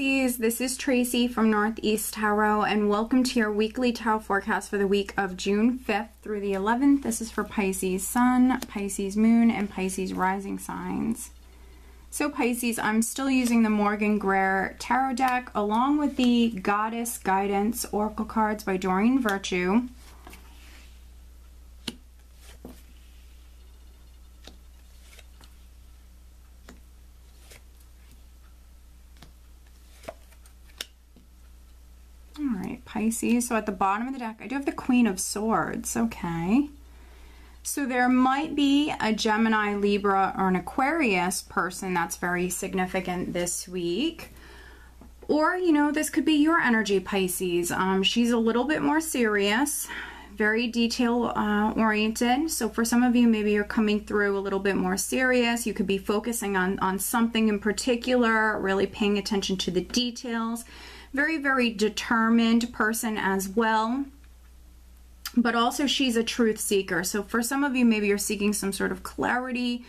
Pisces, this is Tracy from Northeast Tarot, and welcome to your weekly tarot forecast for the week of June 5th through the 11th. This is for Pisces Sun, Pisces Moon, and Pisces Rising signs. So Pisces, I'm still using the Morgan Greer Tarot deck along with the Goddess Guidance Oracle cards by Doreen Virtue. Alright, Pisces. So at the bottom of the deck, I do have the Queen of Swords. Okay. So there might be a Gemini, Libra, or an Aquarius person that's very significant this week. Or, you know, this could be your energy, Pisces. She's a little bit more serious, very detail oriented. So for some of you, maybe you're coming through a little bit more serious. You could be focusing on something in particular, really paying attention to the details. Very, very determined person as well. But also she's a truth seeker. So for some of you, maybe you're seeking some sort of clarity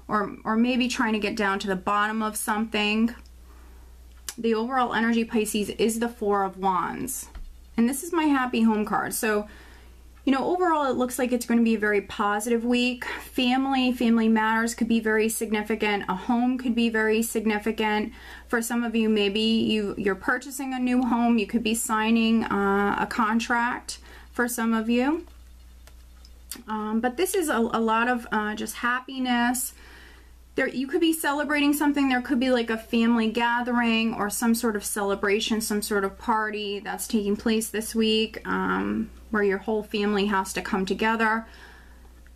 or maybe trying to get down to the bottom of something. The overall energy, Pisces, is the Four of Wands. And this is my happy home card. So, you know, overall it looks like it's going to be a very positive week. Family matters could be very significant. A home could be very significant. For some of you, maybe you're purchasing a new home. You could be signing a contract for some of you. But this is a lot of just happiness. You could be celebrating something. There could be like a family gathering or some sort of celebration, some sort of party that's taking place this week where your whole family has to come together.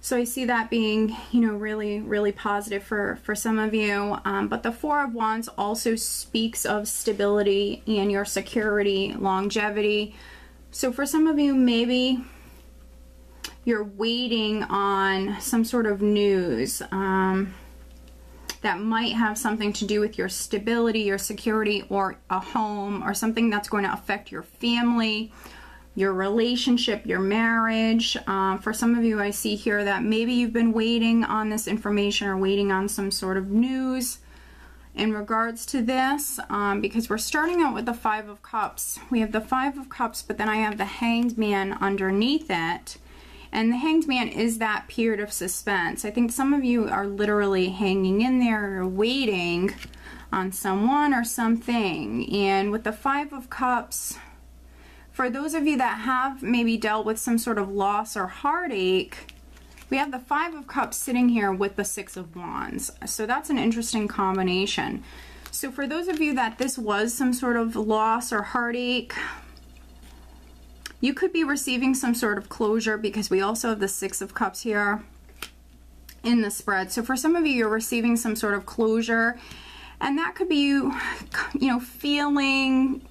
So I see that being, you know, really, really positive for some of you. But the Four of Wands also speaks of stability and your security, longevity. So for some of you, maybe you're waiting on some sort of news that might have something to do with your stability, your security, or a home, or something that's going to affect your family, your relationship, your marriage. For some of you, I see here that maybe you've been waiting on this information or waiting on some sort of news in regards to this, because we're starting out with the Five of Cups. We have the Five of Cups, but then I have the Hanged Man underneath it. And the Hanged Man is that period of suspense. I think some of you are literally hanging in there, waiting on someone or something. And with the Five of Cups, for those of you that have maybe dealt with some sort of loss or heartache, we have the Five of Cups sitting here with the Six of Wands. So that's an interesting combination. So for those of you that this was some sort of loss or heartache, you could be receiving some sort of closure, because we also have the Six of Cups here in the spread. So for some of you, you're receiving some sort of closure, and that could be you know, feeling,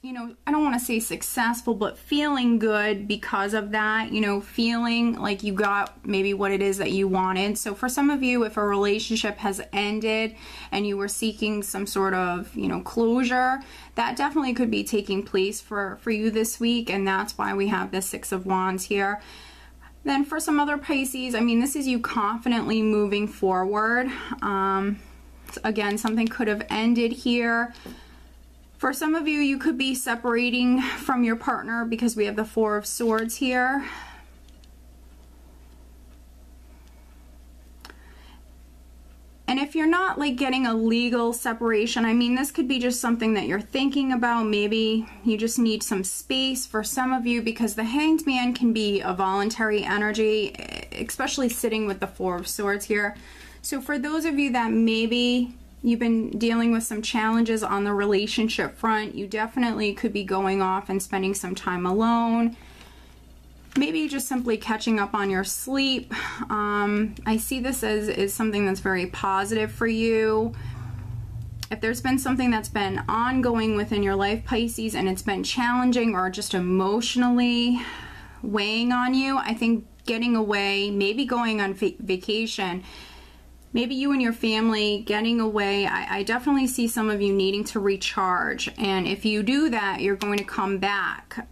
you know, I don't want to say successful, but feeling good because of that, you know, feeling like you got maybe what it is that you wanted. So for some of you, if a relationship has ended and you were seeking some sort of, you know, closure, that definitely could be taking place for you this week, and that's why we have the Six of Wands here. Then for some other Pisces, I mean, this is you confidently moving forward. Again, something could have ended here. For some of you, you could be separating from your partner because we have the Four of Swords here. And if you're not like getting a legal separation, I mean, this could be just something that you're thinking about. Maybe you just need some space for some of you, because the Hanged Man can be a voluntary energy, especially sitting with the Four of Swords here. So for those of you that maybe you've been dealing with some challenges on the relationship front, you definitely could be going off and spending some time alone. Maybe just simply catching up on your sleep. I see this as something that's very positive for you. If there's been something that's been ongoing within your life, Pisces, and it's been challenging or just emotionally weighing on you, I think getting away, maybe going on vacation, maybe you and your family getting away, I definitely see some of you needing to recharge. And if you do that, you're going to come back.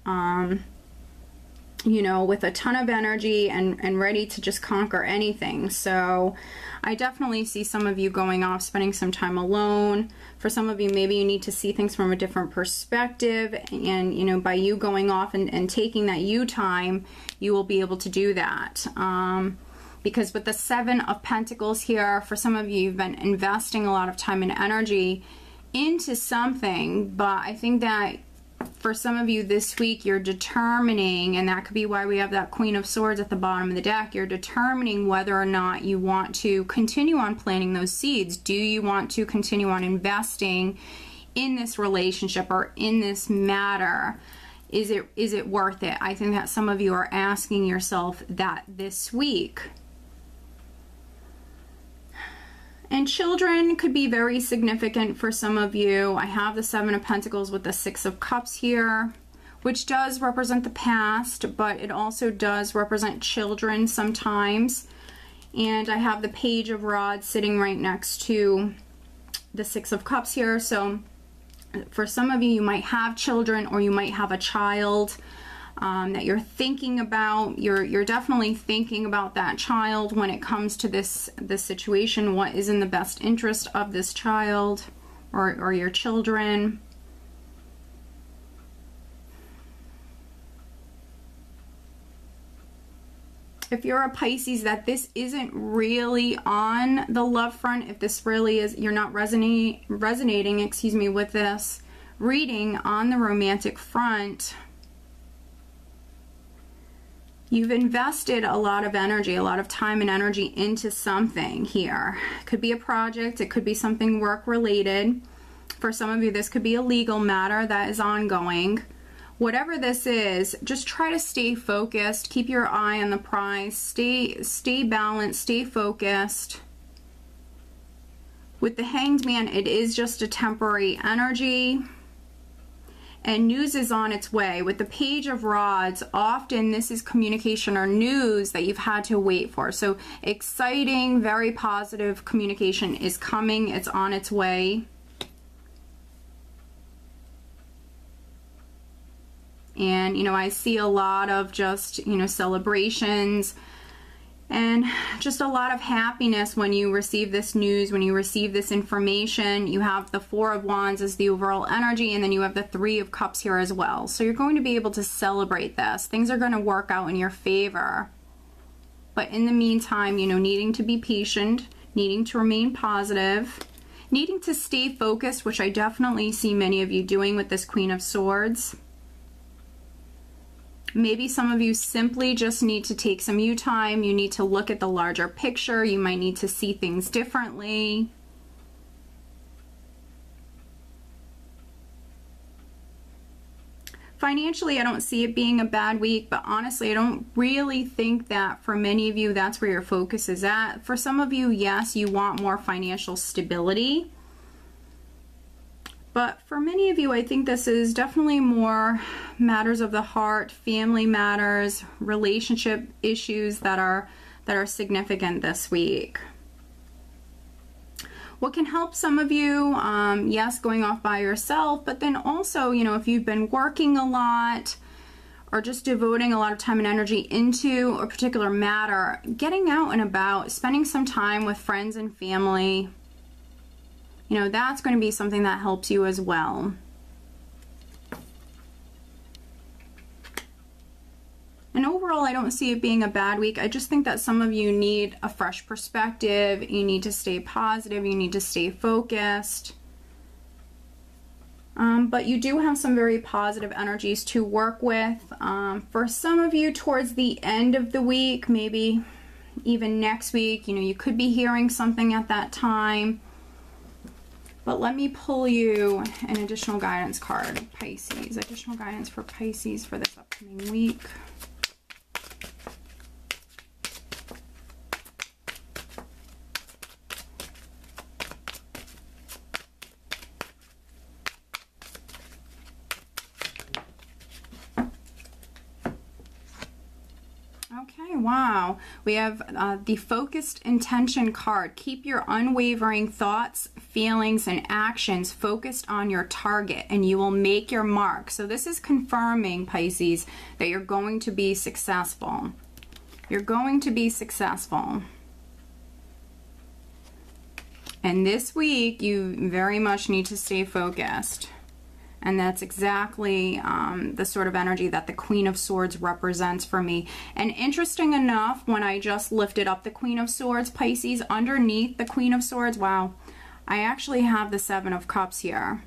you know, with a ton of energy and ready to just conquer anything. So I definitely see some of you going off, spending some time alone. For some of you, maybe you need to see things from a different perspective, and, you know, by you going off and taking that you time, you will be able to do that. Because with the 7 of Pentacles here, for some of you, you've been investing a lot of time and energy into something, but I think that for some of you this week, you're determining, and that could be why we have that Queen of Swords at the bottom of the deck, you're determining whether or not you want to continue on planting those seeds. Do you want to continue on investing in this relationship or in this matter? Is it worth it? I think that some of you are asking yourself that this week. And children could be very significant for some of you. I have the 7 of Pentacles with the 6 of Cups here, which does represent the past, but it also does represent children sometimes. And I have the Page of Rods sitting right next to the 6 of Cups here. So for some of you, you might have children, or you might have a child that you're thinking about. You're definitely thinking about that child when it comes to this situation. What is in the best interest of this child or your children? If you're a Pisces, that this isn't really on the love front, if this really is, you're not resonating, excuse me, with this reading on the romantic front, you've invested a lot of energy, a lot of time and energy into something here. It could be a project, it could be something work related. For some of you, this could be a legal matter that is ongoing. Whatever this is, just try to stay focused, keep your eye on the prize, stay balanced, stay focused. With the Hanged Man, it is just a temporary energy, and news is on its way. With the Page of Rods, often this is communication or news that you've had to wait for. So exciting, very positive communication is coming. It's on its way. And, you know, I see a lot of just, you know, celebrations and just a lot of happiness when you receive this news, when you receive this information. You have the 4 of Wands as the overall energy, and then you have the 3 of Cups here as well. So you're going to be able to celebrate this. Things are going to work out in your favor. But in the meantime, you know, needing to be patient, needing to remain positive, needing to stay focused, which I definitely see many of you doing with this Queen of Swords. Maybe some of you simply just need to take some you time. You need to look at the larger picture. You might need to see things differently. Financially, I don't see it being a bad week, but honestly, I don't really think that for many of you, that's where your focus is at. For some of you, yes, you want more financial stability. But for many of you, I think this is definitely more matters of the heart, family matters, relationship issues that are significant this week. What can help some of you, yes, going off by yourself, but then also, you know, if you've been working a lot or just devoting a lot of time and energy into a particular matter, getting out and about, spending some time with friends and family, you know, that's going to be something that helps you as well. And overall, I don't see it being a bad week. I just think that some of you need a fresh perspective. You need to stay positive. You need to stay focused. But you do have some very positive energies to work with. For some of you, towards the end of the week, maybe even next week, you know, you could be hearing something at that time. But let me pull you an additional guidance card, Pisces. Additional guidance for Pisces for this upcoming week. Okay, wow. We have the focused intention card. Keep your unwavering thoughts, feelings, and actions focused on your target, and you will make your mark. So this is confirming, Pisces, that you're going to be successful. You're going to be successful. And this week, you very much need to stay focused. And that's exactly the sort of energy that the Queen of Swords represents for me. And interesting enough, when I just lifted up the Queen of Swords, Pisces, underneath the Queen of Swords, wow, I actually have the Seven of Cups here,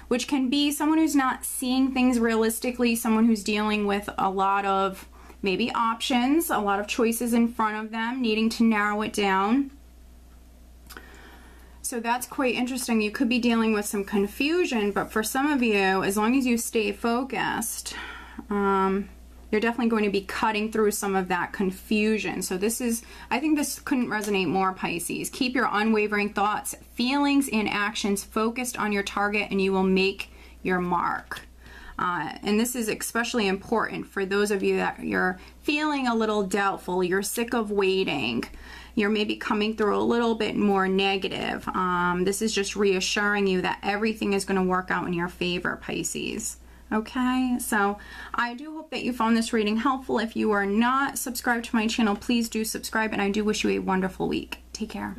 which can be someone who's not seeing things realistically, someone who's dealing with a lot of maybe options, a lot of choices in front of them, needing to narrow it down. So that's quite interesting. You could be dealing with some confusion, but for some of you, as long as you stay focused, you're definitely going to be cutting through some of that confusion. So this is, I think this couldn't resonate more, Pisces. Keep your unwavering thoughts, feelings, and actions focused on your target, and you will make your mark. And this is especially important for those of you that you're feeling a little doubtful, you're sick of waiting, you're maybe coming through a little bit more negative. This is just reassuring you that everything is going to work out in your favor, Pisces. Okay, so I do hope that you found this reading helpful. If you are not subscribed to my channel, please do subscribe, and I do wish you a wonderful week. Take care.